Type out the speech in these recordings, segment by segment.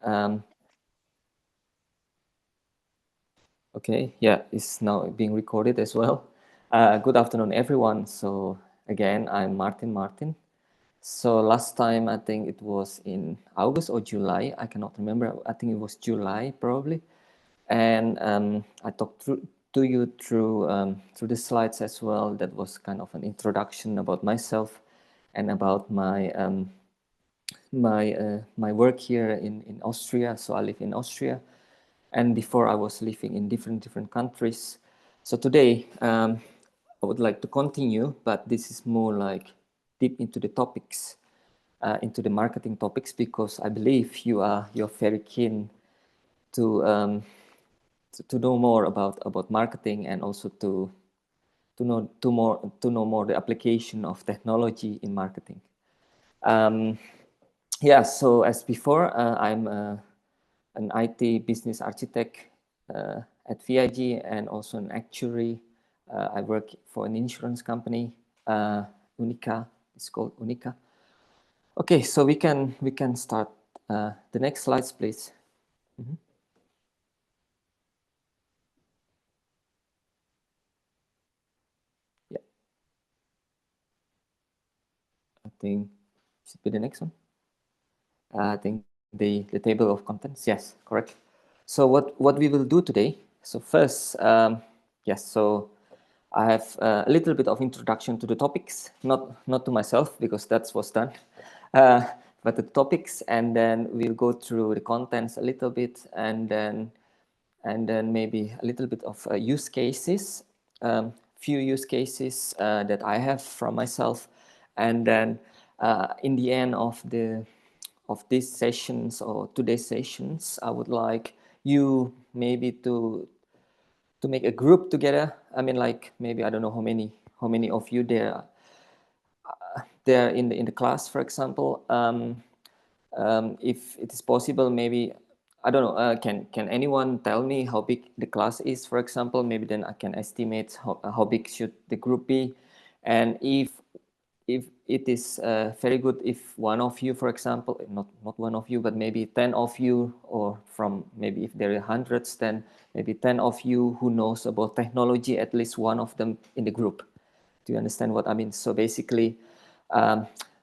Um, okay, yeah, it's now being recorded as well. Good afternoon, everyone. So again, I'm Martin. So last time, I think it was in August or July. I cannot remember. I think it was July probably. And I talked to you through the slides as well. That was kind of an introduction about myself and about my work here in Austria. So I live in Austria, and before I was living in different countries. So today I would like to continue, but this is more like deep into the topics, into the marketing topics, because I believe you're very keen to know more about marketing, and also to know more the application of technology in marketing. Yeah, so as before, I'm an IT business architect at VIG, and also an actuary. I work for an insurance company, Unica. It's called Unica. Okay, so we can start. The next slides, please. Yeah, I think should be the next one. I think the table of contents. Yes, correct. So what we will do today. So first, yes. So I have a little bit of introduction to the topics, not to myself, because that was done, but the topics, and then we'll go through the contents a little bit, and then maybe a little bit of use cases, few use cases that I have from myself, and then in the end of these sessions, or today's sessions, I would like you maybe to make a group together. I mean, like, maybe I don't know how many of you there in the class, for example. If it is possible, maybe I don't know. Can anyone tell me how big the class is, for example? Maybe then I can estimate how big should the group be, and if it is very good if one of you, for example, not one of you, but maybe 10 of you, or from maybe if there are hundreds, then maybe 10 of you who knows about technology, at least one of them in the group. Do you understand what I mean? So basically,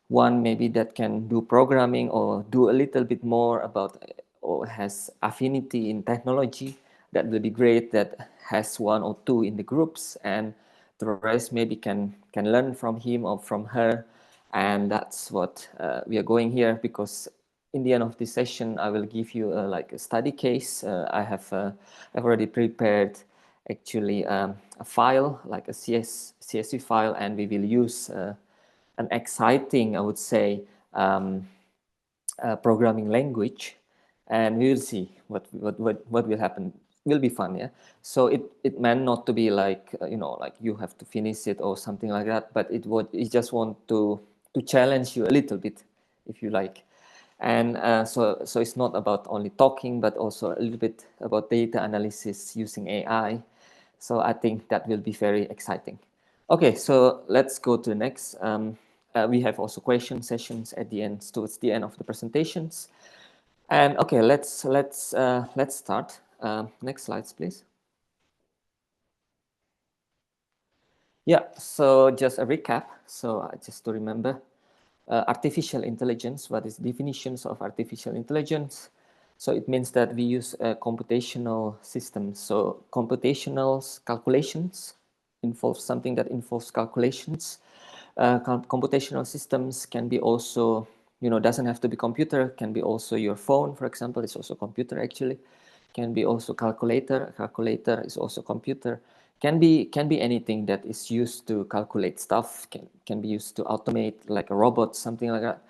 one maybe that can do programming, or do a little bit more about, or has affinity in technology, that will be great. That has one or two in the groups, and the rest maybe can learn from him or from her. And that's what we are going here, because in the end of this session, I will give you like a study case. I've already prepared actually a file, like a CSV file, and we will use an exciting, I would say, programming language, and we will see what will happen. Will be fun, yeah. So it meant not to be like like you have to finish it or something like that, but it just want to challenge you a little bit, if you like. And so it's not about only talking, but also a little bit about data analysis using AI. So I think that will be very exciting. Okay, so let's go to the next. We have also question sessions at the end, towards the end of the presentations. And okay, let's start. Next slides, please. Yeah, so just a recap. So just to remember, artificial intelligence. What is definitions of artificial intelligence? So it means that we use computational systems. So computational calculations involves something that involves calculations. Computational systems can be also, doesn't have to be computer, can be also your phone, for example. It's also computer actually. Can be also calculator. Calculator is also computer. Can be anything that is used to calculate stuff. Can be used to automate, like a robot, something like that.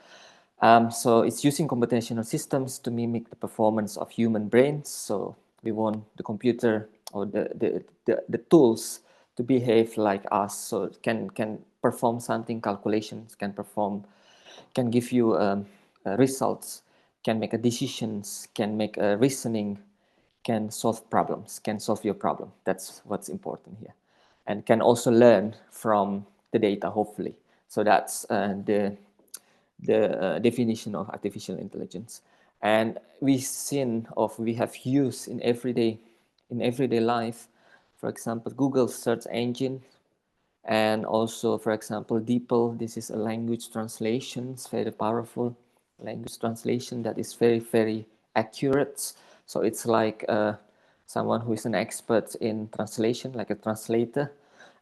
So it's using computational systems to mimic the performance of human brains. So we want the computer, or the tools, to behave like us. So it can perform something, calculations, can give you results, can make decisions, can make reasoning, can solve problems, can solve your problem. That's what's important here. And can also learn from the data, hopefully. So that's the definition of artificial intelligence. and we have used in everyday life. For example, Google search engine, and also, for example, DeepL. This is a language translation. It's very powerful language translation that is very accurate. So it's like someone who is an expert in translation, like a translator.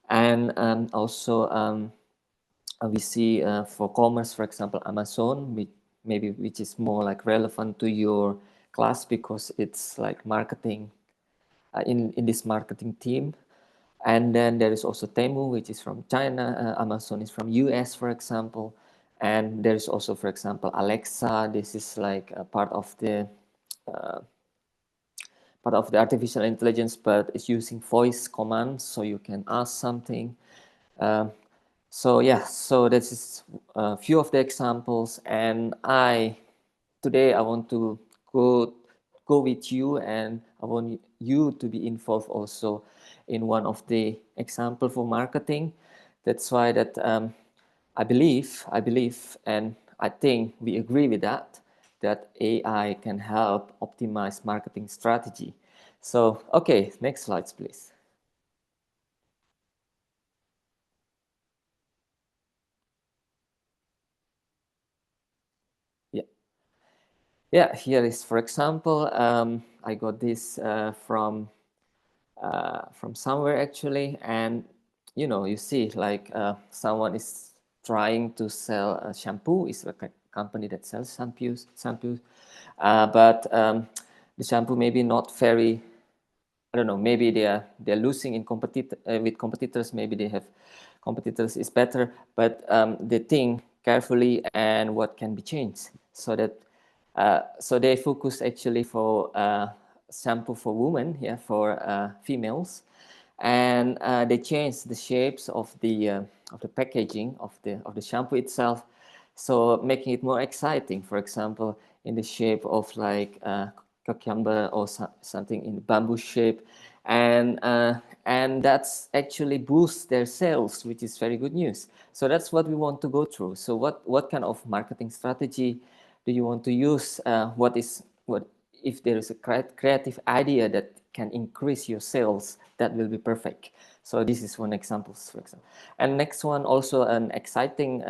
And also we see for commerce, for example, Amazon, which is more like relevant to your class because it's like marketing in this marketing team. And then there is also Temu, which is from China. Amazon is from US, for example. And there is also, for example, Alexa. This is like a part of the artificial intelligence, but it's using voice commands, so you can ask something. So yeah, so this is a few of the examples, and today I want to go with you, and I want you to be involved also in one of the example for marketing. That's why that I believe, and I think we agree with that AI can help optimize marketing strategy. So, okay, next slides, please. Yeah. Yeah, here is, for example, I got this from somewhere actually, and you see like someone is trying to sell a shampoo. It's like a company that sells shampoos, but the shampoo maybe not very. I don't know. Maybe they're losing in with competitors. Maybe they have competitors is better, but they think carefully and what can be changed, so that so they focus actually for shampoo for women, yeah, for females, and they change the shapes of the packaging of the shampoo itself, so making it more exciting. For example, in the shape of like cucumber or something in bamboo shape, and that's actually boosts their sales, which is very good news. So that's what we want to go through. So what kind of marketing strategy do you want to use? What if there is a creative idea that can increase your sales, that will be perfect. So this is one example, for example. And next one, also an exciting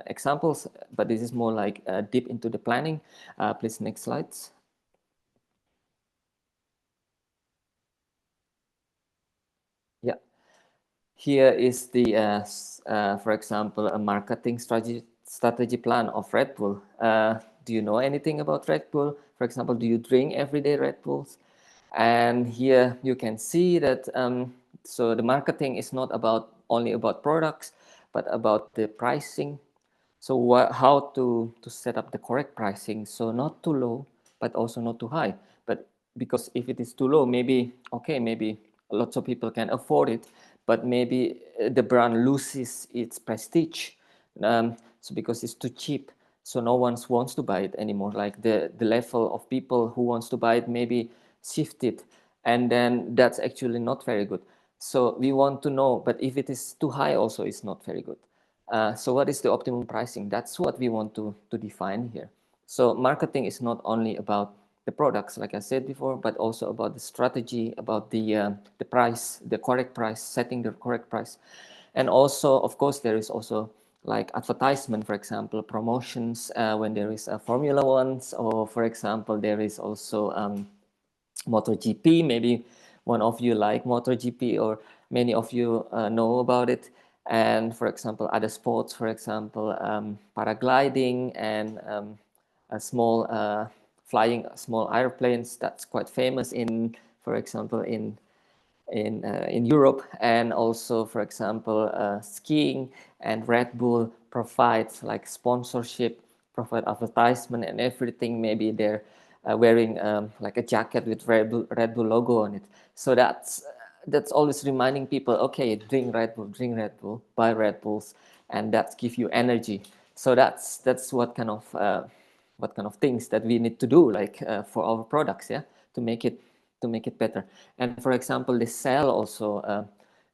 examples, but this is more like deep into the planning. Please, next slides. Yeah, here is the, for example, a marketing strategy plan of Red Bull. Do you know anything about Red Bull? For example, do you drink everyday Red Bulls? And here you can see that so the marketing is not only about products, but about the pricing. So how to set up the correct pricing, so not too low, but also not too high. But because if it is too low, maybe lots of people can afford it, but maybe the brand loses its prestige. So because it's too cheap, so no one wants to buy it anymore. Like the level of people who wants to buy it maybe shifted, and then that's actually not very good. So we want to know, but if it is too high also, it's not very good. So what is the optimum pricing? That's what we want to define here. So marketing is not only about the products, like I said before, but also about the strategy, about the price, the correct price, setting the correct price. And also, of course, there is also like advertisement, for example, promotions when there is a Formula Ones, or for example, there is also MotoGP. Maybe one of you like MotoGP, or many of you know about it. And for example, other sports, for example, paragliding and a small flying small airplanes. That's quite famous in, for example, in Europe, and also, for example, skiing. And Red Bull provides like sponsorship, provide advertisement and everything. Maybe they're wearing like a jacket with Red Bull logo on it. So that's always reminding people, okay, drink Red Bull, buy Red Bulls, and that gives you energy. So that's what kind of things that we need to do, like for our products, yeah, to make it better. And for example, they sell also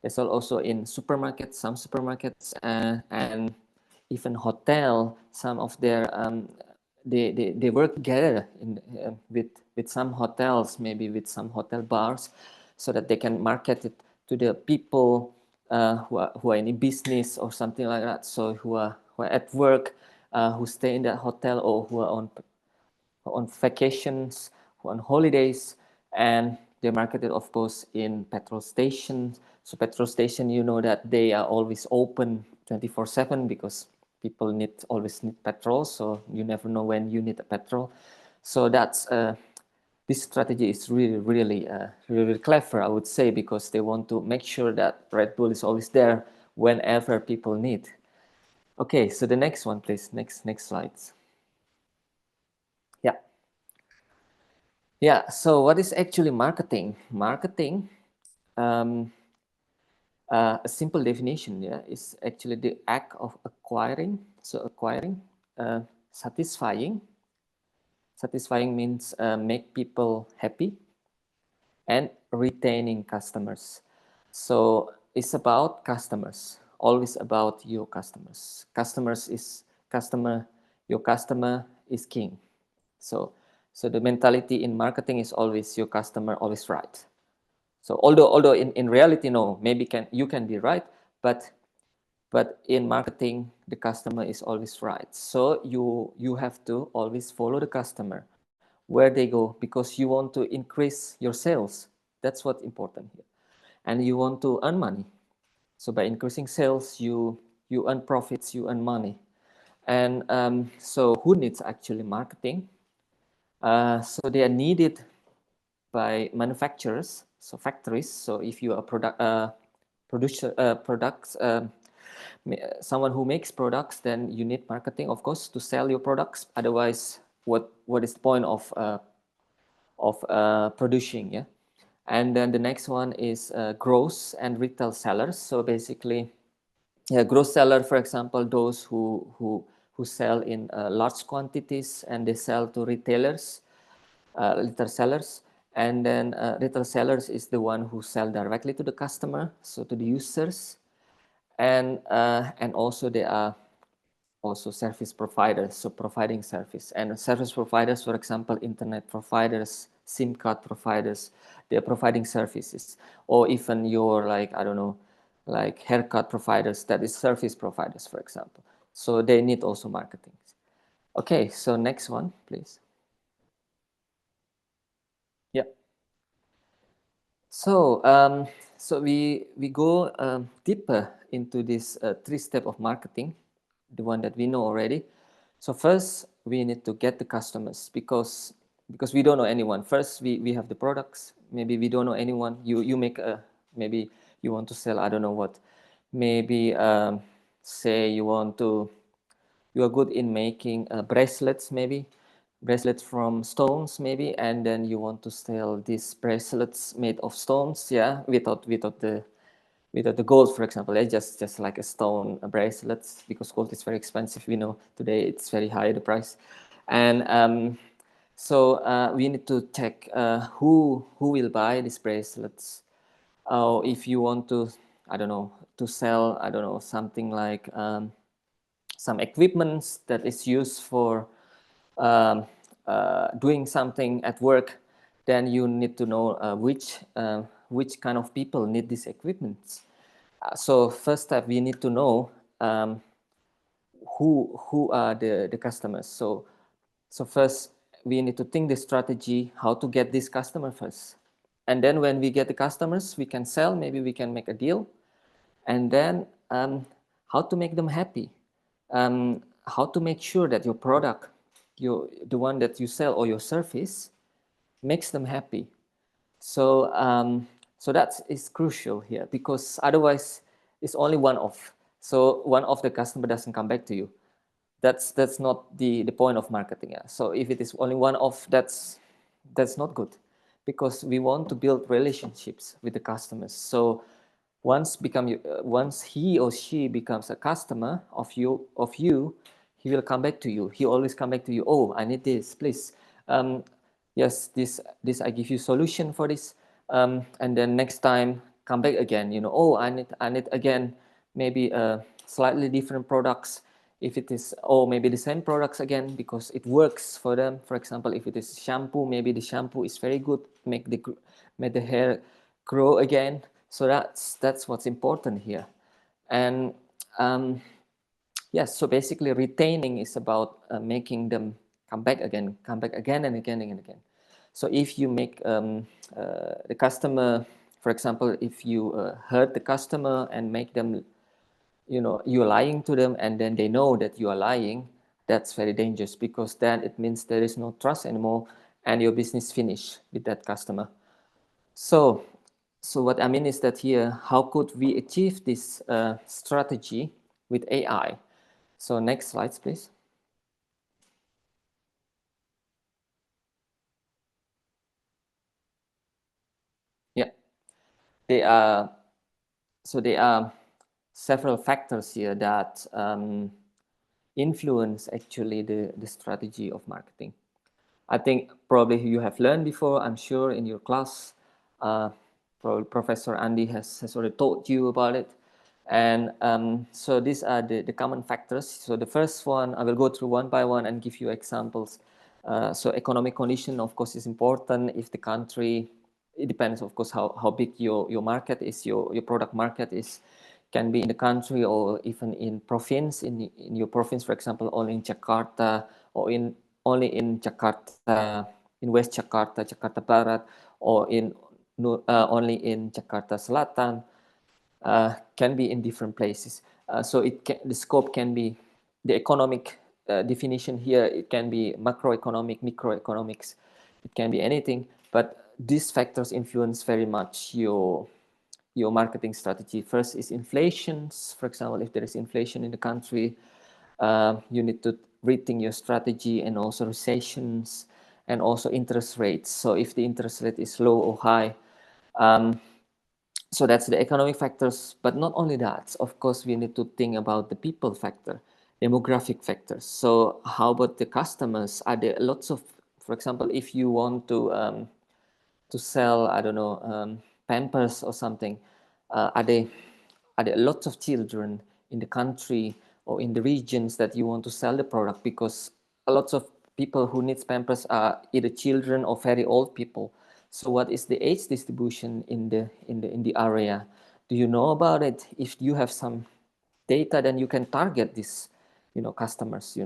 in supermarkets, some supermarkets, and even hotel. Some of their they work together with some hotels, maybe with some hotel bars, so that they can market it to the people who are in business or something like that. So who are at work, who stay in that hotel, or who are on vacations, who are on holidays, and they market it, of course, in petrol stations. So petrol station, you know that they are always open 24/7 because people always need petrol. So you never know when you need a petrol. So that's this strategy is really clever, I would say, because they want to make sure that Red Bull is always there whenever people need. Okay, so the next one, please. Next slides. Yeah. Yeah, so what is actually marketing? Marketing, a simple definition, yeah, is actually the act of acquiring. So acquiring, satisfying. Satisfying means make people happy, and retaining customers. So it's about customers, always about your customers. Your customer is king. So the mentality in marketing is always your customer always right. So although in reality, no, maybe you can be right, but in marketing, the customer is always right. So you have to always follow the customer where they go, because you want to increase your sales. That's what's important here. And you want to earn money. So by increasing sales, you earn profits, you earn money. And so who needs actually marketing? So they are needed by manufacturers, so factories. So if you are products, someone who makes products, then you need marketing, of course, to sell your products. Otherwise, what is the point of producing? Yeah. And then the next one is gross and retail sellers. So basically, gross seller, for example, those who sell in large quantities and they sell to retailers, retail sellers. And then retail sellers is the one who sell directly to the customer, so to the users. And also they are also service providers, so providing service. And service providers, for example, internet providers, SIM card providers, they're providing services. Or even your, like, I don't know, like haircut providers, that is service providers, for example. So they need also marketing. Okay, so next one, please. Yeah. So we go deeper into this three step of marketing, the one that we know already. So first we need to get the customers, because we don't know anyone. First we have the products. Maybe we don't know anyone. You make maybe you want to sell, I don't know what. Maybe say you are good in making bracelets, maybe bracelets from stones, maybe, and then you want to sell these bracelets made of stones, yeah, without the gold, for example. Just like a stone bracelets, because gold is very expensive. We know today it's very high, the price. And so we need to check who will buy these bracelets. If you want to, I don't know, to sell, I don't know, something like some equipments that is used for doing something at work, then you need to know which kind of people need these equipments. So first step, we need to know who are the customers. So first we need to think the strategy how to get this customer first, and then when we get the customers, we can sell. Maybe we can make a deal, and then how to make them happy, how to make sure that your product, the one that you sell, or your service makes them happy. So so that is crucial here, because otherwise it's only one off. So one of the customer doesn't come back to you. That's not the point of marketing. Yeah. So if it is only one off, that's not good, because we want to build relationships with the customers. So once he or she becomes a customer of you, he will come back to you. He always come back to you. Oh, I need this, please. Yes, this I give you solution for this. And then next time come back again. Oh, I need again, maybe slightly different products. If it is, oh, maybe the same products again because it works for them. For example, if it is shampoo, maybe the shampoo is very good, make the hair grow again. So that's what's important here. And yes, so basically retaining is about making them come back again and again and again. So if you make the customer, for example, if you hurt the customer and make them, you're lying to them and then they know that you are lying, that's very dangerous because then it means there is no trust anymore and your business finish with that customer. So what I mean is that here, how could we achieve this strategy with AI? So next slides, please. Yeah, there are several factors here that influence actually the strategy of marketing. I think probably you have learned before, I'm sure in your class, probably Professor Andy has already told you about it. And so these are the common factors. So the first one, I will go through one by one and give you examples. So economic condition, of course, is important. If the country, it depends, of course, how big your market is, your product market is, can be in the country or even in province, in your province, for example, only in Jakarta or only in Jakarta, in West Jakarta, Jakarta Barat, or only in Jakarta Selatan, can be in different places. So the scope can be the economic definition here. It can be macroeconomic, microeconomics. It can be anything, but these factors influence very much your marketing strategy. First is inflation. For example, if there is inflation in the country, you need to rethink your strategy, and also recessions and also interest rates. So if the interest rate is low or high, so that's the economic factors. But not only that, of course, we need to think about the people factor, demographic factors. So how about the customers? Are there lots of, for example, if you want to sell, I don't know, Pampers or something, are there lots of children in the country or in the regions that you want to sell the product? Because a lot of people who needs Pampers are either children or very old people. So what is the age distribution in the area? Do you know about it? If you have some data, then you can target these customers.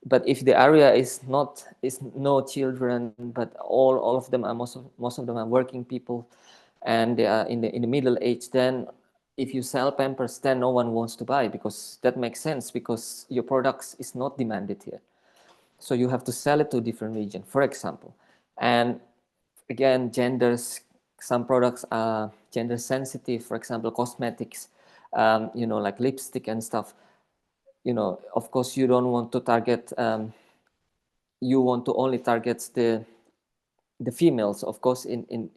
But if the area is no children, but all of them are, most of them are working people, and they are in the middle age, then if you sell Pampers, then no one wants to buy, because that makes sense, because your products is not demanded here. So you have to sell it to a different region, for example. And again, genders, some products are gender sensitive, for example, cosmetics, like lipstick and stuff. Of course, you don't want to target, you want to only target the females, of course, in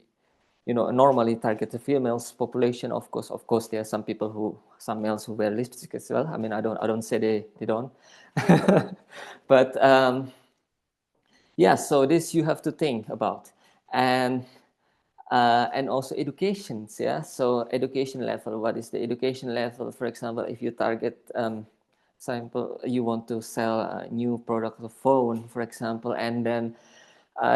normally target the females population. Of course, there are some males who wear lipstick as well. I mean, I don't say they don't, but yeah. So this you have to think about, and also educations. Yeah. So education level. What is the education level? For example, if you target, example, you want to sell a new product of phone, for example, and then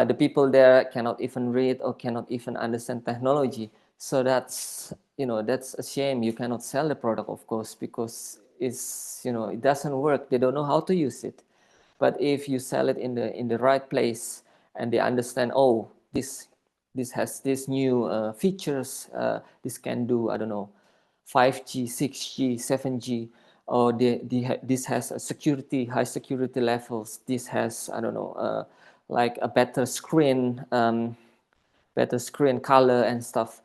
the people there cannot even read or cannot even understand technology. So that's a shame. You cannot sell the product, of course, because it doesn't work. They don't know how to use it. But if you sell it in the right place, and they understand, oh, this has these new features. This can do, I don't know, 5G, 6G, 7G, or this has a high security levels. This has, I don't know, like a better screen color and stuff.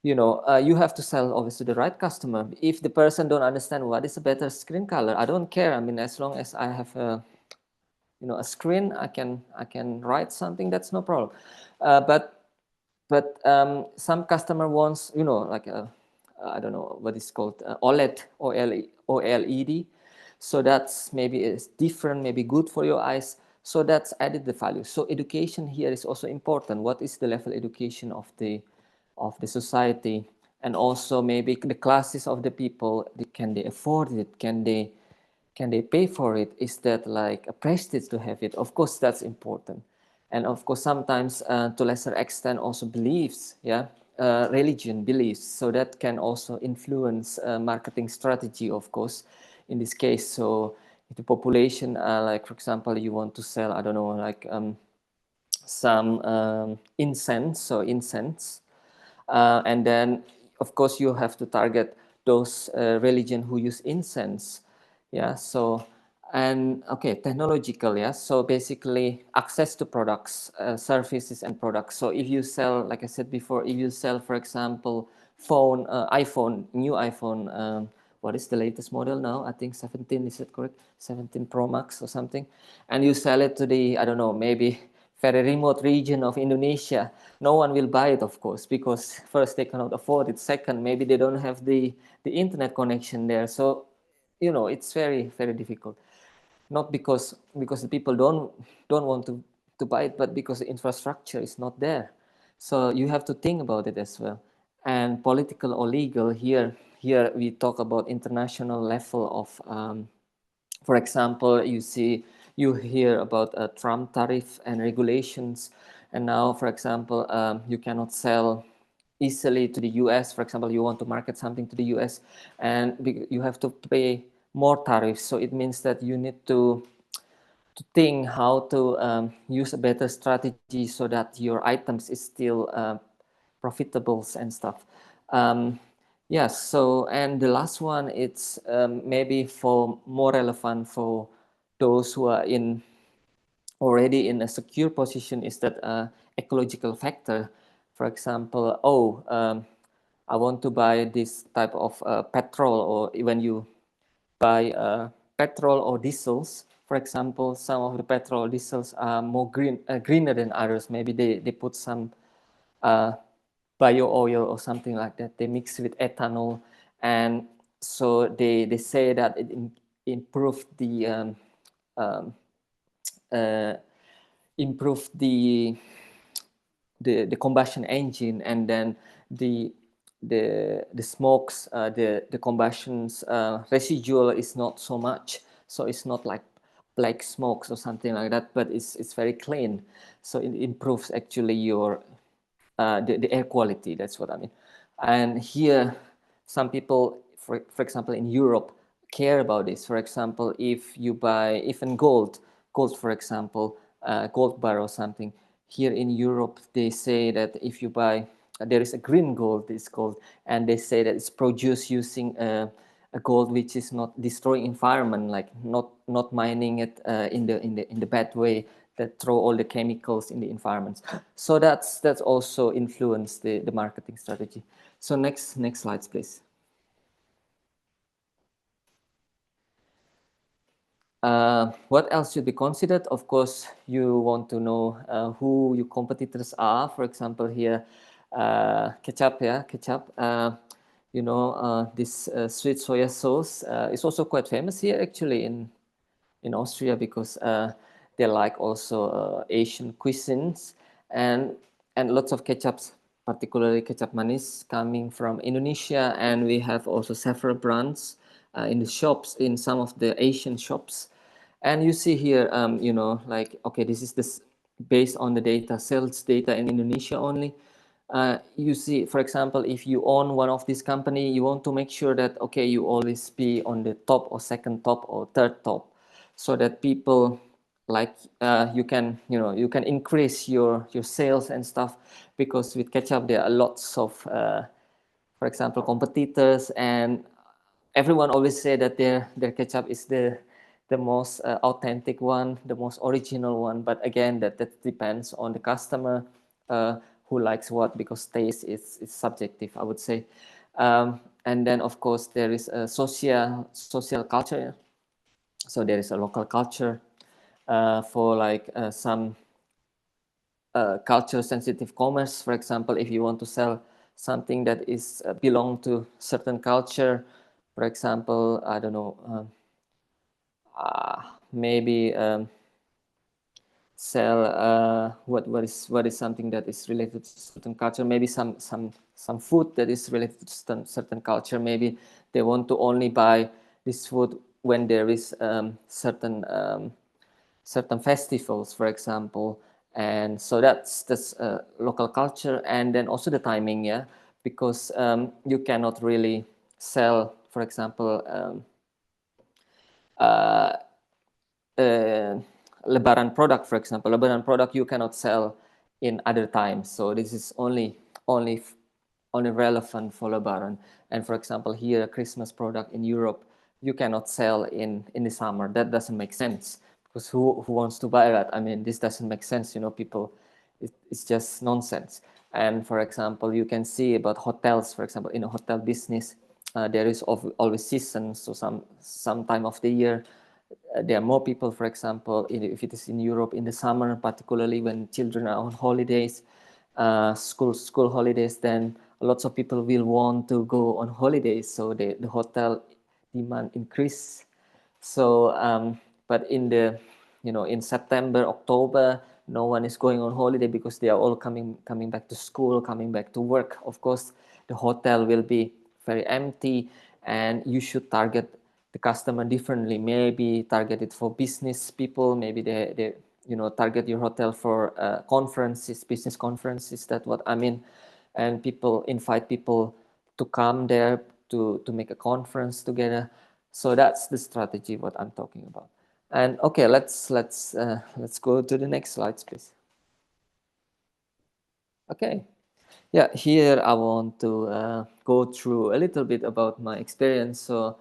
You have to sell obviously the right customer. If the person don't understand what is a better screen color, I don't care. I mean, as long as I have a screen, I can write something. That's no problem. But some customer wants, like I don't know what is called, OLED or LED. So that's maybe it's different, maybe good for your eyes. So that's added the value. So education here is also important. What is the level education of the society, and also maybe the classes of the people? Can they afford it? Can can they pay for it? Is that like a prestige to have it? Of course, that's important. And of course, sometimes to lesser extent also beliefs, yeah, religion beliefs. So that can also influence marketing strategy, of course, in this case. So if the population, like for example, you want to sell, I don't know, like some incense, so incense, and then of course you have to target those religion who use incense, yeah. So and okay, technological, yeah. So basically access to products, services and products. So if you sell, like I said before, if you sell, for example, phone, iPhone, new iPhone, what is the latest model now? I think 17, is it correct? 17 Pro Max or something. And you sell it to the, I don't know, maybe very remote region of Indonesia. No one will buy it, of course, because first they cannot afford it. Second, maybe they don't have the internet connection there. So, you know, it's very, very difficult. Not because the people don't want to buy it, but because the infrastructure is not there. So you have to think about it as well. And political or legal, here we talk about international level of for example, you hear about Trump tariff and regulations, and now, for example, you cannot sell easily to the US. For example, you want to market something to the US, and you have to pay more tariffs. So it means that you need to think how to use a better strategy so that your items is still profitable and stuff. Yes, so and the last one, it's maybe for more relevant for those who are in already in a secure position, is that ecological factor. For example, I want to buy this type of petrol, or when you buy petrol or diesels, for example, some of the petrol or diesels are more greener than others. Maybe they put some bio oil or something like that. They mix with ethanol, and so they say that it improved the uh, improve the combustion engine, and then the the smokes, the combustions residual is not so much, so it's not like black smokes or something like that, but it's very clean. So it improves actually your the air quality. That's what I mean. And here, some people, for example, in Europe, care about this. For example, if you buy even gold, for example, gold bar or something. Here in Europe, they say that if you buy, there is a green gold, it's called, and they say that it's produced using a gold which is not destroying environment, like not mining it in the bad way, that throw all the chemicals in the environments. So that's also influenced the marketing strategy. So next slides, please. What else should be considered? Of course, you want to know who your competitors are. For example, here, ketchup, yeah, ketchup. You know, this sweet soya sauce is also quite famous here, actually, in Austria, because they like also Asian cuisines, and lots of ketchups, particularly ketchup manis, coming from Indonesia. And we have also several brands in the shops, in some of the Asian shops. And you see here, you know, like, okay, this is this based on the data, sales data in Indonesia only. You see, for example, if you own one of these company, you want to make sure that, okay, you always be on the top or second top or third top, so that people like you can, you know, you can increase your sales and stuff. Because with ketchup there are lots of for example, competitors, and everyone always say that their ketchup is the most authentic one, the most original one. But again, that depends on the customer who likes what, because taste is subjective, I would say. And then of course there is a social culture. So there is a local culture for like some culture sensitive commerce. For example, if you want to sell something that is belong to certain culture, for example, I don't know, maybe sell what is something that is related to certain culture, maybe some food that is related to certain culture. Maybe they want to only buy this food when there is certain festivals, for example. And so that's local culture, and then also the timing, yeah, because you cannot really sell, for example, uh, Lebaran product, for example. Lebaran product you cannot sell in other times, so this is only only relevant for Lebaran. And for example, here a Christmas product in Europe you cannot sell in the summer. That doesn't make sense, because who wants to buy that? I mean, this doesn't make sense, you know. People, it's just nonsense. And for example, you can see about hotels, for example, in a hotel business, there is always seasons. So some time of the year there are more people, for example, if it is in Europe in the summer, particularly when children are on holidays, school holidays, then lots of people will want to go on holidays, so the hotel demand increase. So but in the, you know, in September, October, no one is going on holiday because they are all coming back to school, coming back to work. Of course, the hotel will be very empty, and you should target the customer differently. Maybe target it for business people. Maybe they you know, target your hotel for conferences, business conferences. That's what I mean. And people invite people to come there to make a conference together. So that's the strategy what I'm talking about. And okay, let's go to the next slides, please. Okay. Yeah, here I want to go through a little bit about my experience. So,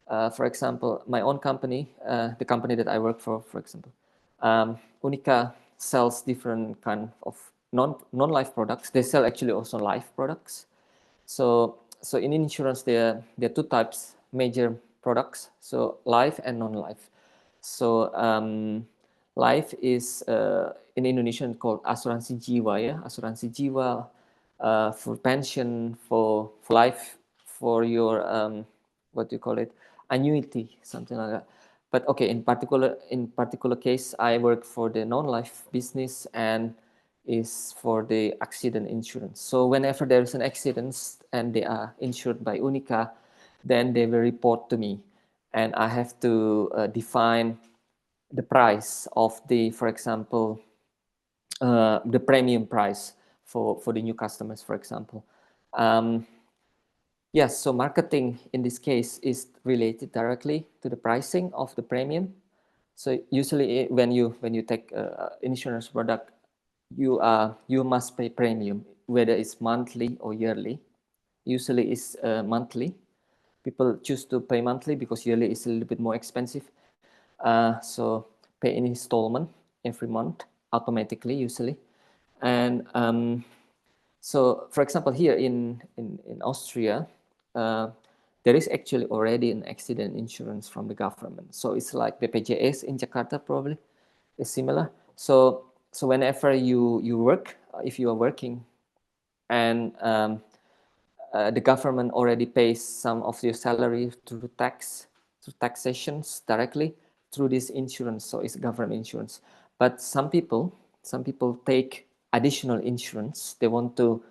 for example, my own company, the company that I work for example, Unica sells different kind of non-life products. They sell actually also life products. So in insurance, there are two types major products. So life and non-life. So life is in Indonesian called asuransi jiwa, ya, asuransi jiwa, for pension, for life, for your what do you call it, annuity, something like that. But okay, in particular case, I work for the non-life business, and is for the accident insurance. So whenever there is an accident and they are insured by Unica, then they will report to me, and I have to define the price of the, for example, the premium price for the new customers, for example. Yes, so marketing in this case is related directly to the pricing of the premium. So usually when you take insurance product, you must pay premium, whether it's monthly or yearly. Usually it's monthly. People choose to pay monthly because yearly is a little bit more expensive. So pay in installment every month automatically usually. And so, for example, here in Austria, there is actually already an accident insurance from the government. So it's like BPJS in Jakarta probably is similar. So whenever you work, if you are working, and the government already pays some of your salary through taxations directly through this insurance. So it's government insurance. But some people take additional insurance. They want to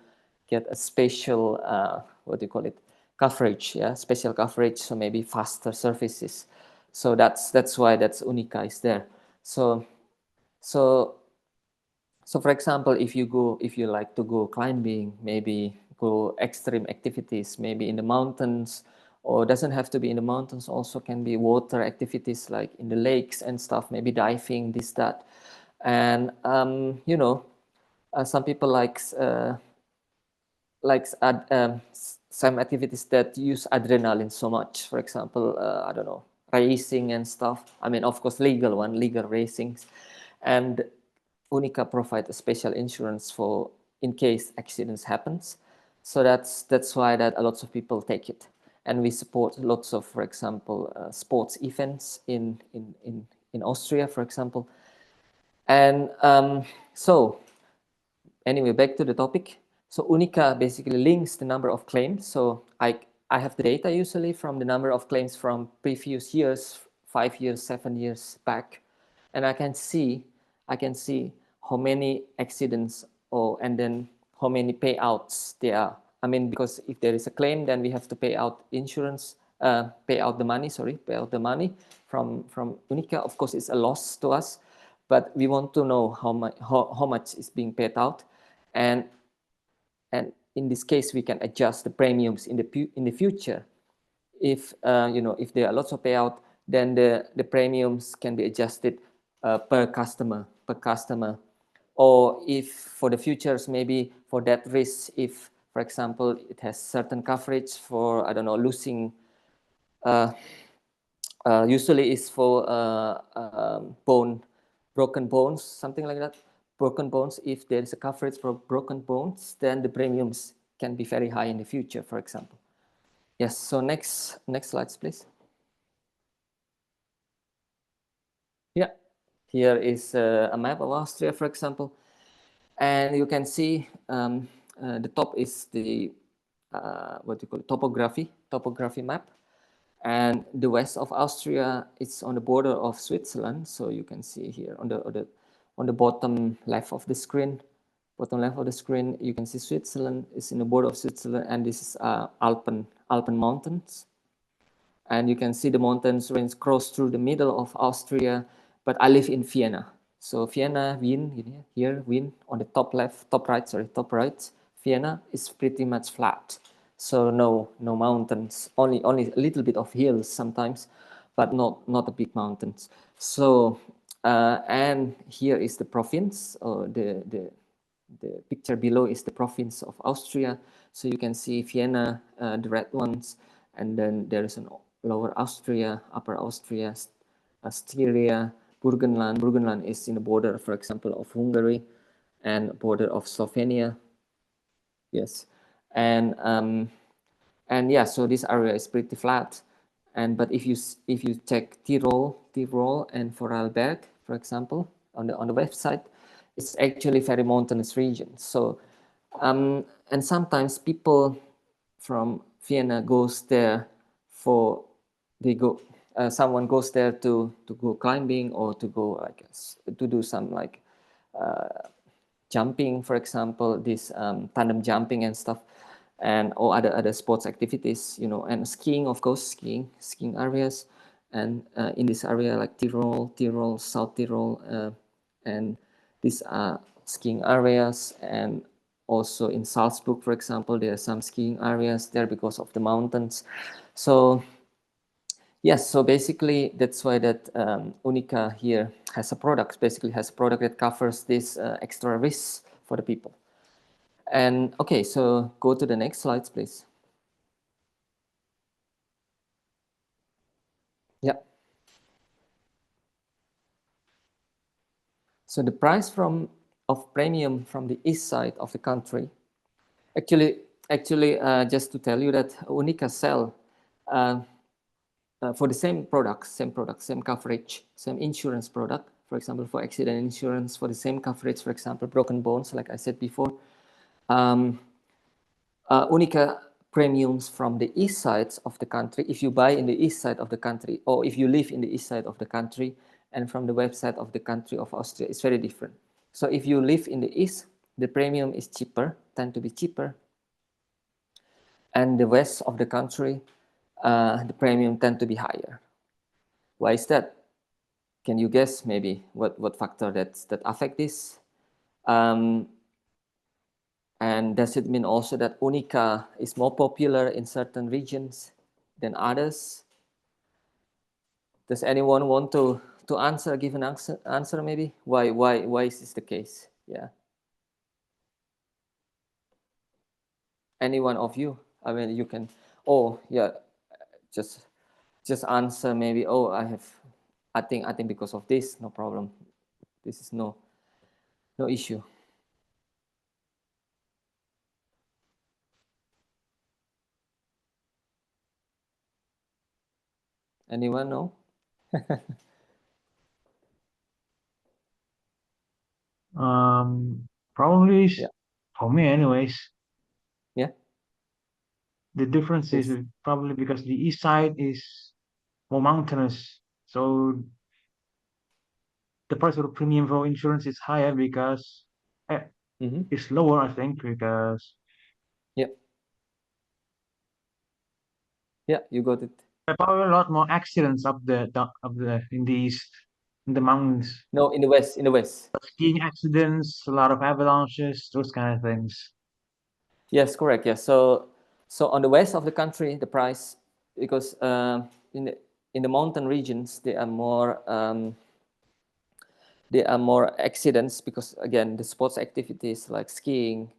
get a special what do you call it, coverage, yeah, special coverage. So maybe faster services. So that's why that's Unica is there. So for example, if you like to go climbing, maybe go extreme activities, maybe in the mountains, or doesn't have to be in the mountains, also can be water activities like in the lakes and stuff, maybe diving, this, that. And you know, some people likes some activities that use adrenaline so much. For example, I don't know, racing and stuff. I mean, of course, legal racing. And Unica provide a special insurance for in case accidents happens. So that's why that a lot of people take it. And we support lots of, for example, sports events in Austria, for example. And so anyway, back to the topic. So Unica basically links the number of claims. So I have the data usually from the number of claims from previous years, 5 years, 7 years back, and I can see how many accidents and then how many payouts there are. I mean, because if there is a claim, then we have to pay out insurance pay out the money. Pay out the money from Unica. Of course, it's a loss to us, but we want to know how much is being paid out, and in this case, we can adjust the premiums in the future. If if there are lots of payout, then the premiums can be adjusted per customer. Or if for the futures, maybe for that risk, if for example it has certain coverage for, I don't know, losing, usually is for broken bones, something like that. Broken bones, if there is a coverage for broken bones, then the premiums can be very high in the future, for example. Yes, so next slides, please. Yeah, here is a map of Austria, for example. And you can see the top is the what you call it, topography map. And the west of Austria, it's on the border of Switzerland. So you can see here on the bottom left of the screen, you can see Switzerland is in the border of Switzerland, and this is Alpen mountains. And you can see the mountains range cross through the middle of Austria. But I live in Vienna. So Vienna, Wien, here, Wien, on the top right, Vienna is pretty much flat. So no mountains, only a little bit of hills sometimes, but not a big mountains. So, and here is the province, or the picture below is the province of Austria. So you can see Vienna, the red ones, and then there is an Lower Austria, Upper Austria, Styria, Burgenland. Burgenland is in the border, for example, of Hungary and border of Slovenia. Yes, and yeah, so this area is pretty flat. But if you check Tyrol and Vorarlberg, for example, on the website, it's actually very mountainous region. So and sometimes people from Vienna goes there for someone goes there to go climbing, or to go, I guess, to do some like jumping, for example, this tandem jumping and stuff, and or other sports activities, and skiing, of course, skiing areas. And in this area like Tyrol, South Tyrol, and these are skiing areas. And also in Salzburg, for example, there are some skiing areas there because of the mountains. So yes, so basically that's why that Unica here has a product that covers this extra risks for the people. And okay, so go to the next slides, please. Yeah. So the price of premium from the east side of the country, actually, just to tell you that Unica sell for the same product, same coverage, same insurance product. For example, for accident insurance, for the same coverage, for example, broken bones, like I said before. Unica premiums from the east sides of the country, if you buy in the east side of the country, or if you live in the east side of the country, and from the website of the country of Austria, it's very different. So if you live in the east, the premium is cheaper, tend to be cheaper. And the west of the country, the premium tend to be higher. Why is that? Can you guess maybe what factor that affect this? And does it mean also that Unica is more popular in certain regions than others? Does anyone want to answer, give an answer maybe? Why is this the case? Yeah. Any one of you? I mean, you can. Oh, yeah. Just answer maybe. Oh, I think because of this. No problem. This is no issue. Anyone know? Probably Yeah. for me, anyways. Yeah. The difference is Yes. probably because the east side is more mountainous, so the price of the premium for insurance is higher because it's lower, I think, because yeah, you got it. Probably a lot more accidents in the east, in the mountains. No, in the west. In the west. Skiing accidents, a lot of avalanches, those kind of things. Yes, correct. Yes. So on the west of the country, the price, because in the mountain regions there are more accidents, because again the sports activities like skiing,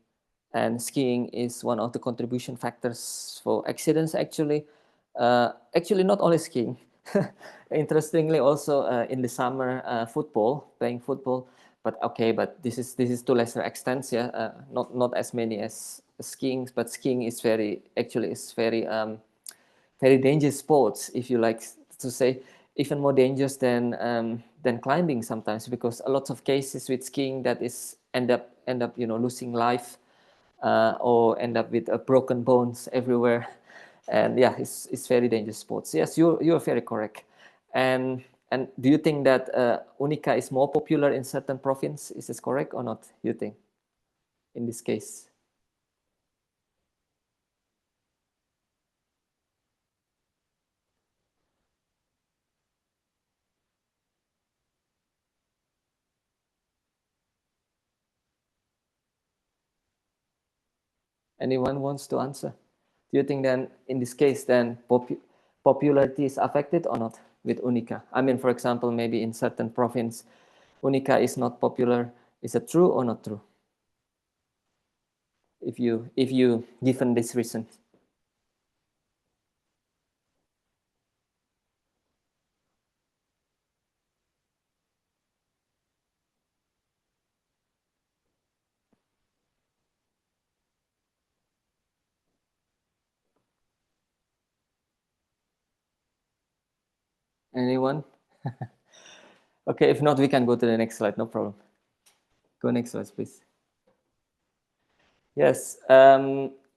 and skiing is one of the contribution factors for accidents actually. Actually not only skiing, interestingly also in the summer playing football, but okay, but this is to lesser extent, yeah, not as many as skiing, but skiing is very dangerous sports, if you like to say, even more dangerous than climbing sometimes, because a lot of cases with skiing that is end up losing life, or end up with broken bones everywhere. And yeah, it's very dangerous sports. Yes, you're very correct. And do you think that Unica is more popular in certain province? Is this correct or not, you think, in this case? Anyone wants to answer? Do you think then, in this case, then popularity is affected or not with Unica? I mean, for example, maybe in certain province, Unica is not popular. Is it true or not true? If you given this reason. Anyone? Okay, if not, we can go to the next slide. No problem. Go next slide, please. Yes.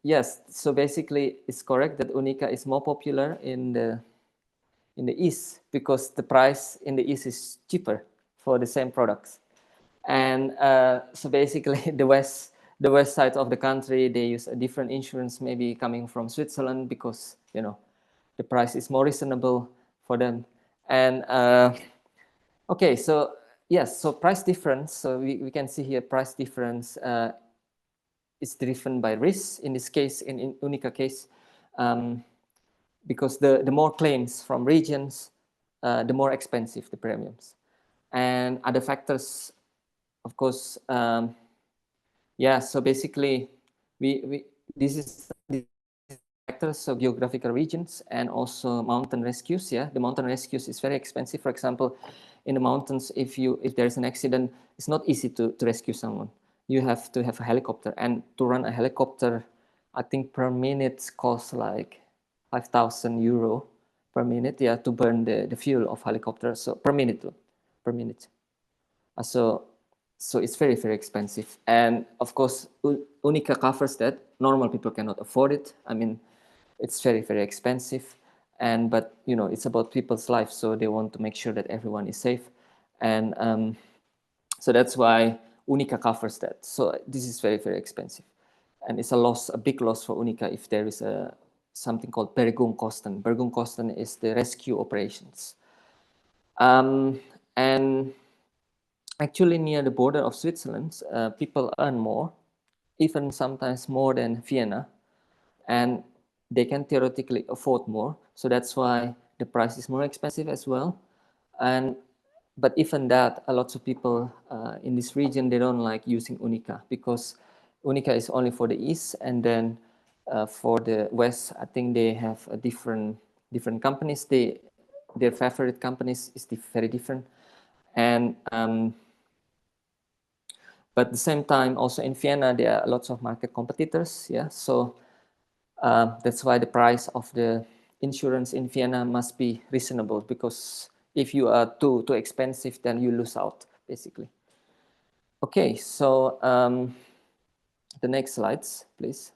Yes. So basically, it's correct that Unica is more popular in the east, because the price in the east is cheaper for the same products. And so basically, the west side of the country, they use a different insurance, maybe coming from Switzerland, because the price is more reasonable for them. And okay, so yes, so price difference. So we can see here price difference is driven by risk. In this case, in Unica case, because the more claims from regions, the more expensive the premiums. And other factors, of course, yeah. So basically, this is factors, so geographical regions and also mountain rescues. Yeah, the mountain rescues is very expensive. For example, in the mountains, if there's an accident, it's not easy to rescue someone. You have to have a helicopter, and to run a helicopter, I think per minute costs like 5,000 euro per minute. Yeah, to burn the fuel of helicopter. So per minute. So it's very, very expensive. And of course, Unica covers that. Normal people cannot afford it. I mean, it's very, very expensive. But it's about people's lives, so they want to make sure that everyone is safe. And so that's why Unica covers that. So this is very, very expensive. And it's a big loss for Unica if there is something called Bergungskosten. Bergungskosten is the rescue operations. And actually, near the border of Switzerland, people earn more, even sometimes more than Vienna, and they can theoretically afford more. So that's why the price is more expensive as well. But even that, a lot of people in this region, they don't like using Unica, because Unica is only for the east, and then for the west, I think they have a different companies. Their favorite companies is very different. And but at the same time, also in Vienna, there are lots of market competitors. Yeah, so that's why the price of the insurance in Vienna must be reasonable, because if you are too expensive, then you lose out, basically. Okay, so the next slides, please.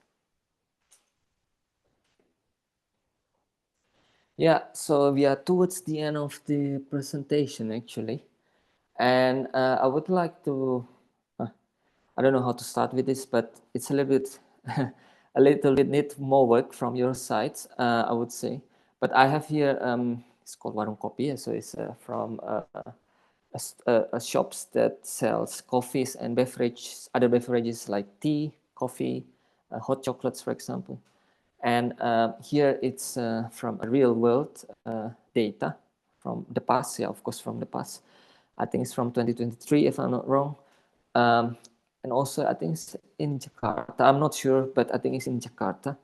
Yeah, so we are towards the end of the presentation, actually. And I would like to, I don't know how to start with this, but it's a little bit, a little bit need more work from your side, I would say. But I have here, it's called Warung Kopi, so it's from shops that sells coffees and beverages, other beverages like tea, coffee, hot chocolates, for example. And here it's from a real world data from the past, yeah, of course, from the past. I think it's from 2023, if I'm not wrong. And also, I think it's in Jakarta. I'm not sure, but I think it's in Jakarta.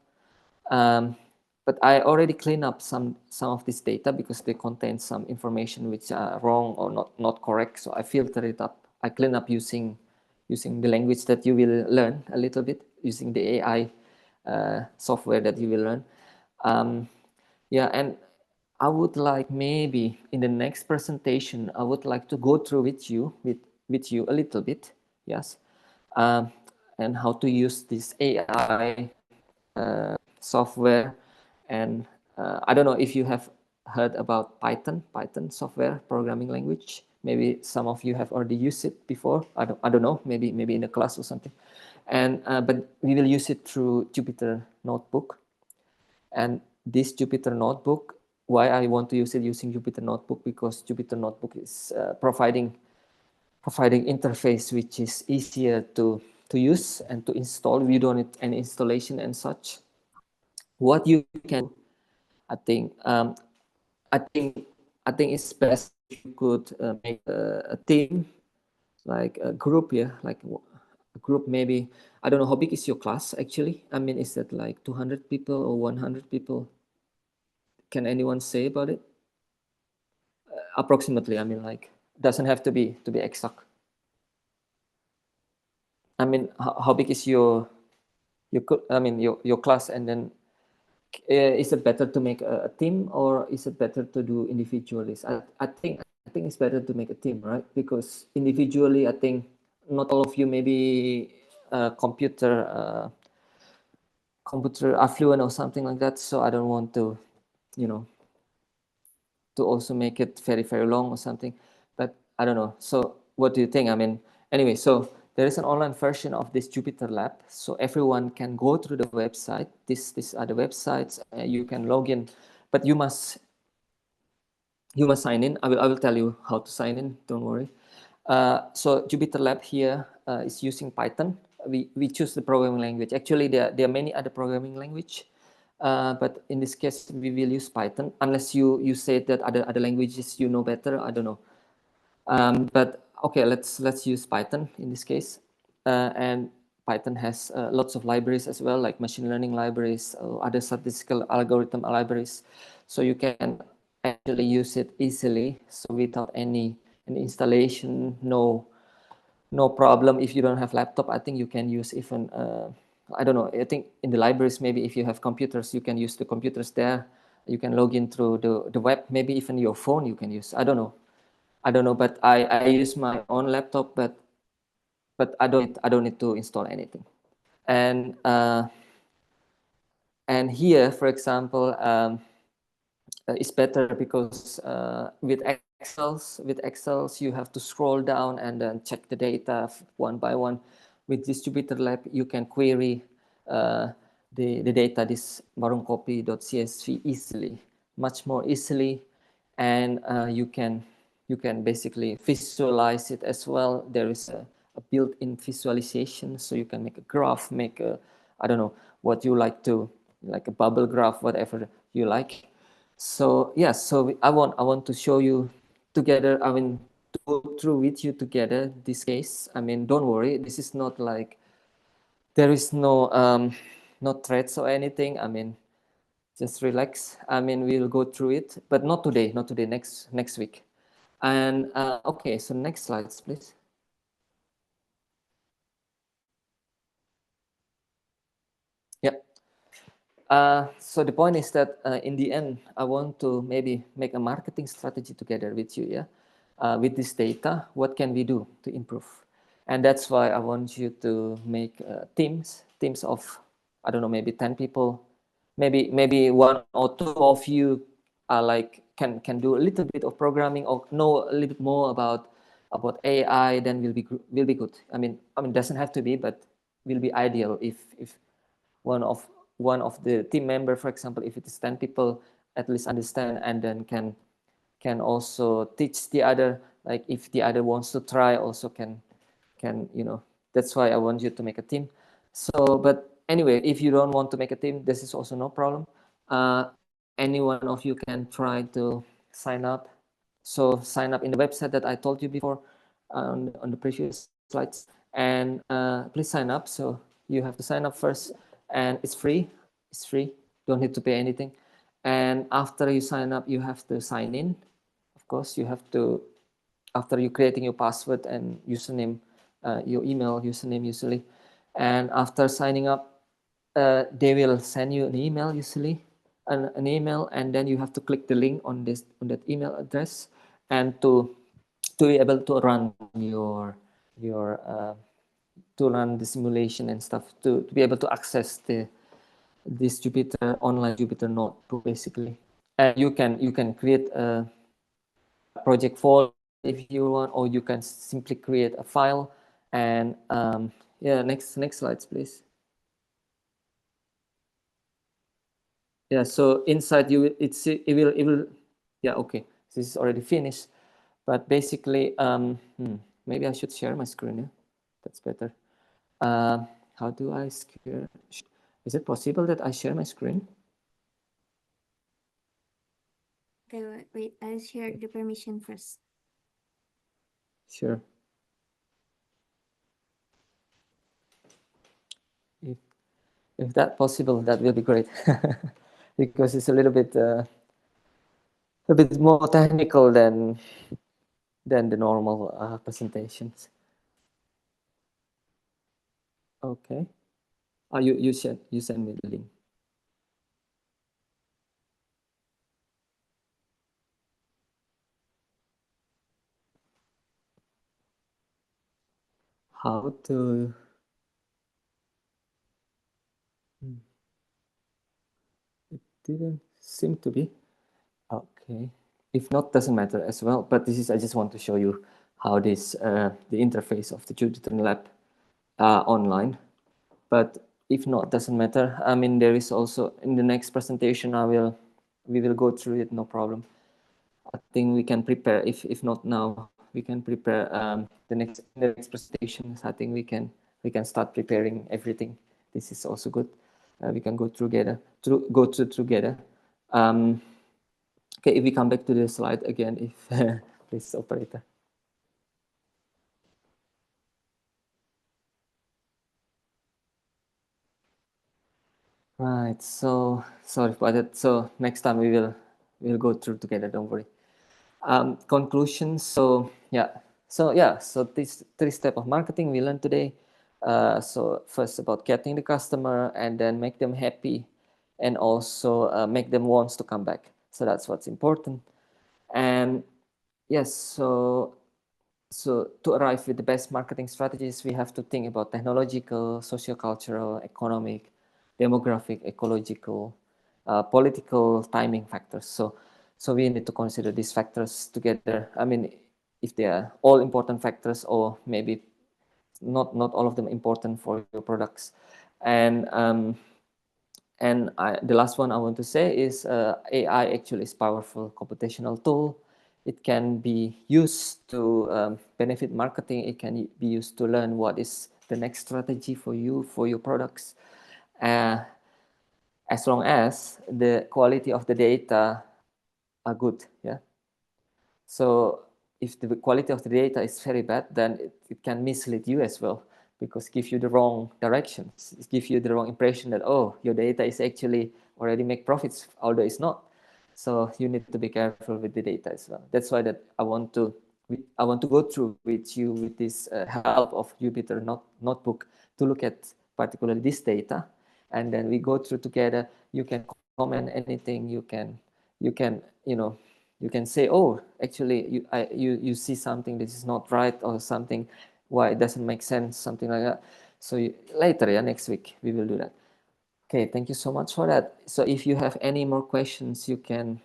But I already clean up some of this data because they contain some information which are wrong or not correct. So I filter it up. I clean up using the language that you will learn a little bit, using the AI software that you will learn. Yeah, and I would like maybe in the next presentation, I would like to go through with you a little bit, yes, and how to use this AI software. And I don't know if you have heard about Python software programming language. Maybe some of you have already used it before. I don't know, maybe in a class or something. And but we will use it through Jupyter Notebook. And this Jupyter Notebook, why I want to use it using Jupyter Notebook, because Jupyter Notebook is providing interface which is easier to use and to install. We don't need any installation and such. What you can, I think, I think it's best if you could make a team, like a group, yeah, like a group. Maybe, I don't know how big is your class actually. I mean, is that like 200 people or 100 people? Can anyone say about it? Approximately, I mean, like, doesn't have to be exact. I mean, how big is your class? And then is it better to make a team, or is it better to do individually? I think it's better to make a team, right? Because individually, I think not all of you maybe computer affluent or something like that. So I don't want to, to also make it very, very long or something. But I don't know. So what do you think? I mean, anyway, so there is an online version of this Jupyter Lab. So everyone can go through the website. These are the websites. You can log in, but you must sign in. I will tell you how to sign in. Don't worry. So Jupyter Lab here is using Python. We choose the programming language. Actually, there are many other programming language. But in this case, we will use Python, unless you say that other languages you know better. I don't know. But okay, let's use Python in this case. And Python has lots of libraries as well, like machine learning libraries, or other statistical algorithm libraries. So you can actually use it easily, so without any installation, no problem. If you don't have laptop, I think you can use even I don't know, I think in the libraries, maybe if you have computers, you can use the computers there. You can log in through the web, maybe even your phone you can use. I don't know, but I use my own laptop, but I don't need to install anything. And here, for example, it's better because with Excels you have to scroll down and then check the data one by one. With this Jupyter Lab, you can query the data, this warungkopi.csv, easily, much more easily, and you can basically visualize it as well. There is a built-in visualization, so you can make a graph, make a, I don't know what you like to, like a bubble graph, whatever you like. So yes, so I want to show you together. I mean, to go through with you together this case. I mean, don't worry, this is not like, there is no no threats or anything. I mean, just relax. I mean, we'll go through it, but not today, next week. And okay, so next slides, please. Yeah. So the point is that in the end, I want to maybe make a marketing strategy together with you. Yeah. With this data, what can we do to improve? And that's why I want you to make teams of, I don't know, maybe 10 people, maybe one or two of you are like can do a little bit of programming or know a little bit more about AI. Then will be good. I mean, doesn't have to be, but will be ideal if one of the team member, for example, if it is 10 people, at least understand, and then can also teach the other, like if the other wants to try also can that's why I want you to make a team. So but anyway, if you don't want to make a team, this is also no problem. Any one of you can try to sign up. So sign up in the website that I told you before on the previous slides, and please sign up. So you have to sign up first, and it's free. It's free. Don't need to pay anything. And after you sign up, you have to sign in. Of course, you have to, after you creating your password and username, your email username usually, and after signing up, they will send you an email usually, an email, and then you have to click the link on that email address, and to be able to run to run the simulation and stuff, to be able to access this Jupyter online Jupyter notebook basically. And you can create a project folder if you want, or you can simply create a file. And yeah, next slides please. Yeah, so inside it will yeah, okay, this is already finished, but basically maybe I should share my screen. Yeah, that's better. How do I share? Is it possible that I share my screen? Okay, wait, I'll share the permission first. Sure. If that's possible, that will be great. Because it's a bit more technical than the normal presentations. Okay. Oh, you send me the link. How to? It didn't seem to be. Okay. If not, doesn't matter as well. But this is, I just want to show you how this the interface of the Jupyter Lab online. But if not, doesn't matter. I mean, there is also in the next presentation we will go through it, no problem. I think we can prepare, if not now, we can prepare the next presentations. I think we can start preparing everything. This is also good. We can go through together. Okay, if we come back to the slide again, if please, operator. Right, so sorry for that. So next time we'll go through together, don't worry. Conclusions. So these 3 steps of marketing we learned today. So first about getting the customer, and then make them happy, and also make them want to come back. So that's what's important. And yes, so to arrive with the best marketing strategies, we have to think about technological, socio-cultural, economic, demographic, ecological, political, timing factors. So we need to consider these factors together. I mean, if they are all important factors, or maybe not all of them important for your products. And the last one I want to say is AI actually is powerful computational tool. It can be used to benefit marketing. It can be used to learn what is the next strategy for you, for your products. As long as the quality of the data are good, yeah. So if the quality of the data is very bad, then it can mislead you as well, because give you the wrong directions. It gives you the wrong impression that, oh, your data is actually already make profits, although it's not. So you need to be careful with the data as well. That's why that I want to go through with you with this help of Jupyter notebook to look at particularly this data, and then we go through together. You can comment anything. You can you can say, oh, actually you see something this is not right, or something why it doesn't make sense, something like that. So later, yeah, next week we will do that. Okay, thank you so much for that. So if you have any more questions, you can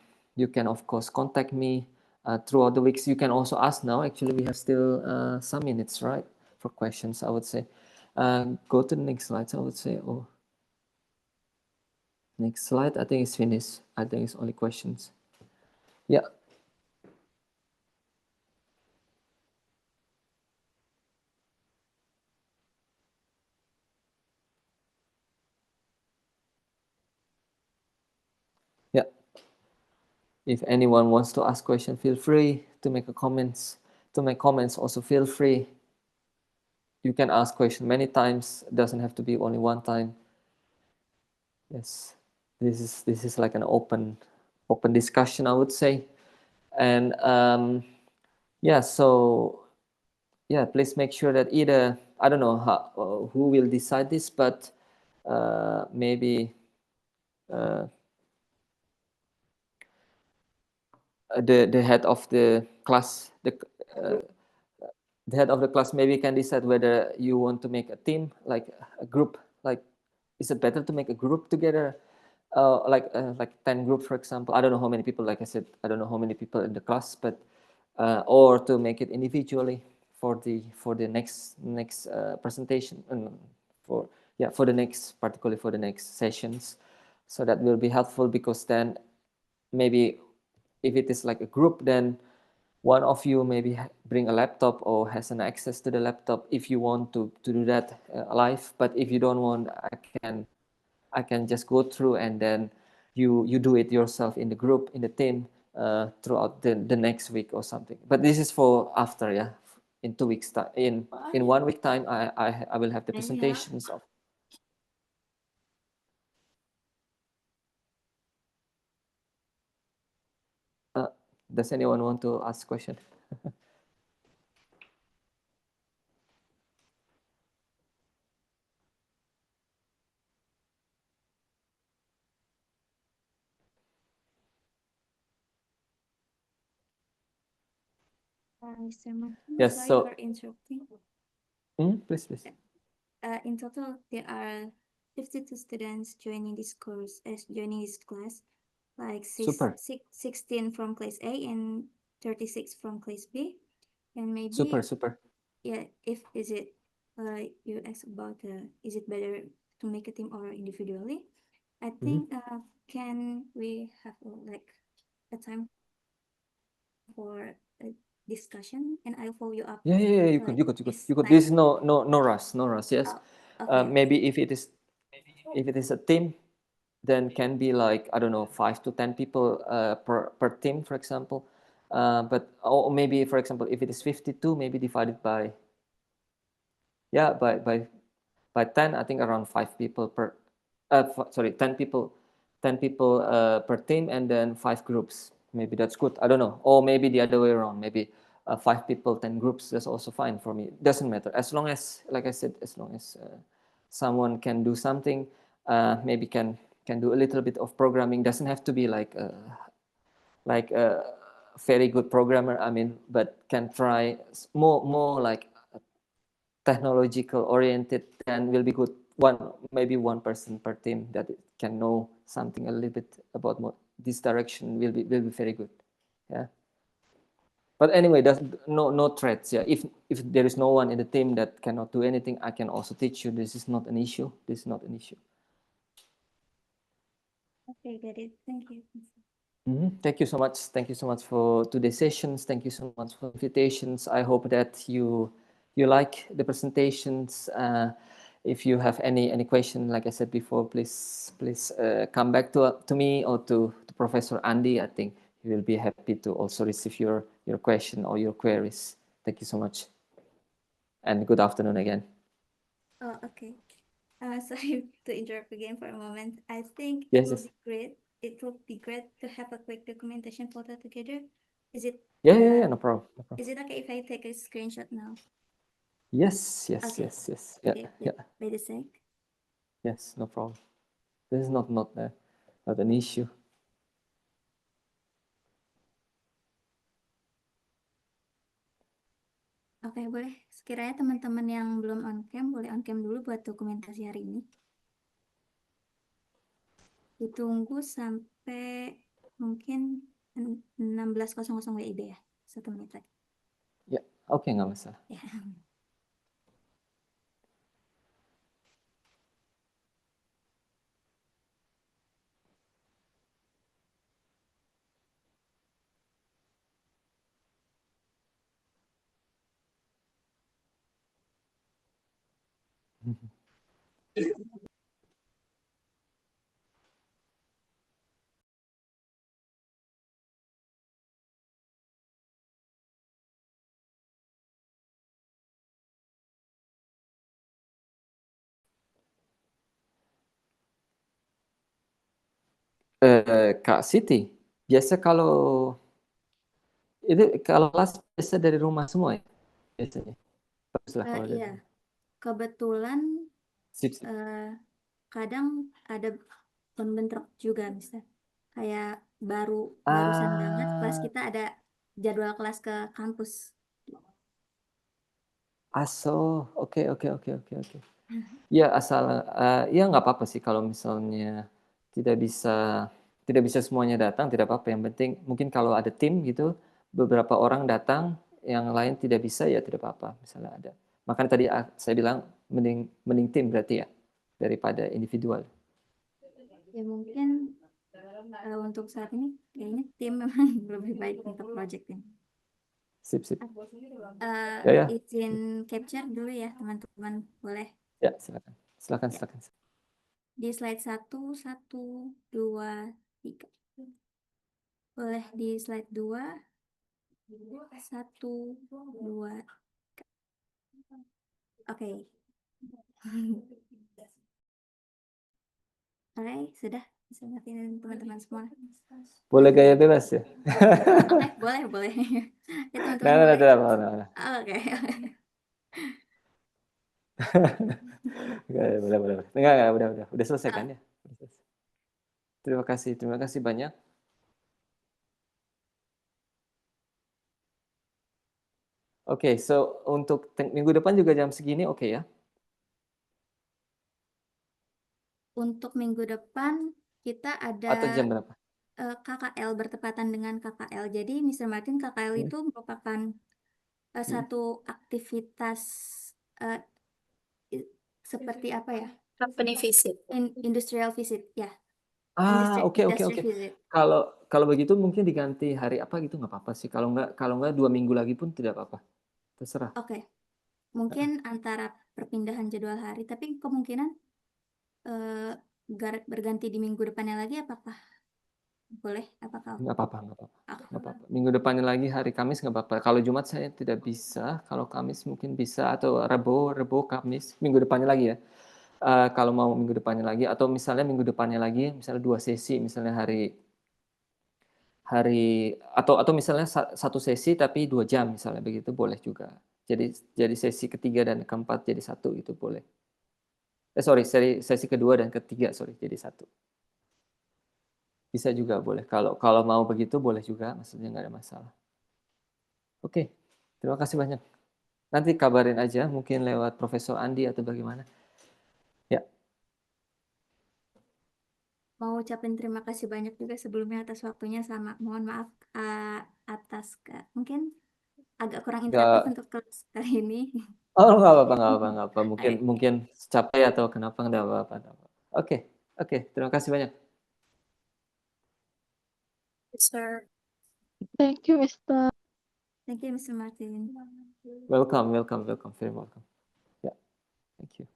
of course contact me throughout the weeks. You can also ask now. Actually, we have still some minutes, right, for questions, I would say. Go to the next slides, I would say. Oh, Next slide. I think it's finished. I think it's only questions. Yeah. Yeah. If anyone wants to ask question, feel free to make a comments. To make comments, also feel free. You can ask question many times. It doesn't have to be only one time. Yes, this is like an open discussion, I would say. And yeah, so yeah, please make sure that either, I don't know how, who will decide this, but maybe the head of the class, the head of the class maybe can decide whether you want to make a team, like a group. Like, is it better to make a group together, like 10 groups, for example? I don't know how many people. Like I said, I don't know how many people in the class, but or to make it individually for the next presentation, and for the next, particularly for the next sessions. So that will be helpful, because then maybe if it is like a group, then one of you maybe bring a laptop or has an access to the laptop if you want to do that live. But if you don't want, I can just go through, and then you do it yourself in the group, in the team, throughout the next week or something. But this is for after, yeah, in 2 weeks time. In 1 week time, I will have the presentations of. Does anyone want to ask question? Mr. Martin, Yes, sorry so for interrupting. please. In total, there are 52 students joining this course, joining this class, like Super. 16 from class A and 36 from class B. And maybe, Super. yeah, if is it, you asked about, is it better to make a team or individually? I think, can we have like a time for a discussion, and I'll follow you up. Yeah, you like could. this This is time. no rush, yes. Okay, Maybe if it is a team, then can be like, I don't know, 5 to 10 people per team, for example. But or maybe, for example, if it is 52, maybe divided by, yeah, by 10, I think around 5 people per, sorry, 10 people, 10 people per team, and then 5 groups. Maybe that's good. I don't know. Or maybe the other way around. Maybe 5 people, 10 groups. That's also fine for me. Doesn't matter, as long as, like I said, as long as someone can do something. Maybe can do a little bit of programming. Doesn't have to be like a very good programmer. I mean, but can try more like technological oriented, then will be good. Maybe one person per team that can know something a little bit about this direction will be very good. Yeah. But anyway, there's no threats. Yeah. If there is no one in the team that cannot do anything, I can also teach you. This is not an issue. Okay, got it. Thank you. Thank you so much. Thank you so much for today's sessions. Thank you so much for invitations. I hope that you like the presentations. If you have any question, like I said before, please come back to me or to Professor Andy. I think he will be happy to also receive your question or your queries. Thank you so much, and good afternoon again. Oh, okay. Sorry to interrupt again for a moment. I think Yes, it will yes. be great. It will be great to have a quick documentation photo together. Is it? Yeah, no problem. Is it okay if I take a screenshot now? Yes. Okay. Yeah, Okay. yeah. Wait a sec. Yes, no problem. This is not an issue. Oke, boleh. Sekiranya teman-teman yang belum on cam, boleh on cam dulu buat dokumentasi hari ini. Ditunggu sampai mungkin 16.00 WIB ya. 1 menit lagi. Ya, oke, nggak masalah. Ya. Kak Siti, biasa kalau kelas biasa dari rumah semua ya biasanya? Baguslah kalau dari Iya, rumah. kebetulan Sip, sip. kadang ada pembentrok juga, misalnya kayak barusan banget kelas kita ada jadwal kelas ke kampus. Oke. Ya asal ya nggak apa-apa sih kalau misalnya tidak bisa tidak bisa semuanya datang, tidak apa-apa. Yang penting mungkin kalau ada tim gitu, beberapa orang datang, yang lain tidak bisa ya tidak apa-apa. Misalnya ada. Makanya tadi saya bilang mending tim berarti ya daripada individual. Ya mungkin untuk saat ini kayaknya tim memang lebih baik untuk project ini. Sip. Ya. Izin capture dulu ya teman-teman, boleh? Ya, silakan. Ya. Di slide 1, 1, 2, 3. Boleh di slide 2, 1, 2. Oke. Oke, sudah bisa ngertiin teman-teman semua. Boleh gaya bebas ya? Oke, boleh. Ya teman-teman Nah, boleh. tidak. Oke. Boleh. Enggak, udah selesai kan Ah, ya? Udah selesai. Terima kasih banyak. Oke, so untuk minggu depan juga jam segini oke ya? Untuk minggu depan kita Atau ada jam berapa? KKL bertepatan dengan KKL. Jadi Mr. Martin KKL itu merupakan satu aktivitas eh, seperti apa ya? Company visit. Industrial visit, ya. Oke. Industry visit. Kalau begitu mungkin diganti hari apa gitu nggak apa-apa sih. Kalau nggak 2 minggu lagi pun tidak apa-apa. Terserah. Oke. Mungkin antara perpindahan jadwal hari, tapi kemungkinan eh, berganti di minggu depannya lagi, apakah boleh? Apakah Nggak apa-apa. ah, Minggu depannya lagi hari Kamis nggak apa-apa. Kalau Jumat saya tidak bisa. Kalau Kamis mungkin bisa atau Rabu, Kamis. Minggu depannya lagi ya. Kalau mau minggu depannya lagi atau misalnya minggu depannya lagi misalnya 2 sesi misalnya hari atau misalnya satu sesi tapi 2 jam misalnya begitu boleh juga. Jadi sesi ketiga dan keempat jadi satu itu boleh. Sesi kedua dan ketiga jadi satu. Bisa juga boleh. Kalau mau begitu boleh juga, maksudnya nggak ada masalah. Oke, terima kasih banyak. Nanti kabarin aja mungkin lewat Profesor Andi atau bagaimana. Ya. mau ucapin terima kasih banyak juga sebelumnya atas waktunya, sama mohon maaf atas mungkin agak kurang interaktif Nggak, untuk kelas kali ini. nggak apa-apa. Oke. Mungkin capek atau kenapa nggak apa-apa. Oke, terima kasih banyak. Sir. Thank you, Mr. Thank you, Mr. Martin. Welcome. Very welcome. Yeah, thank you.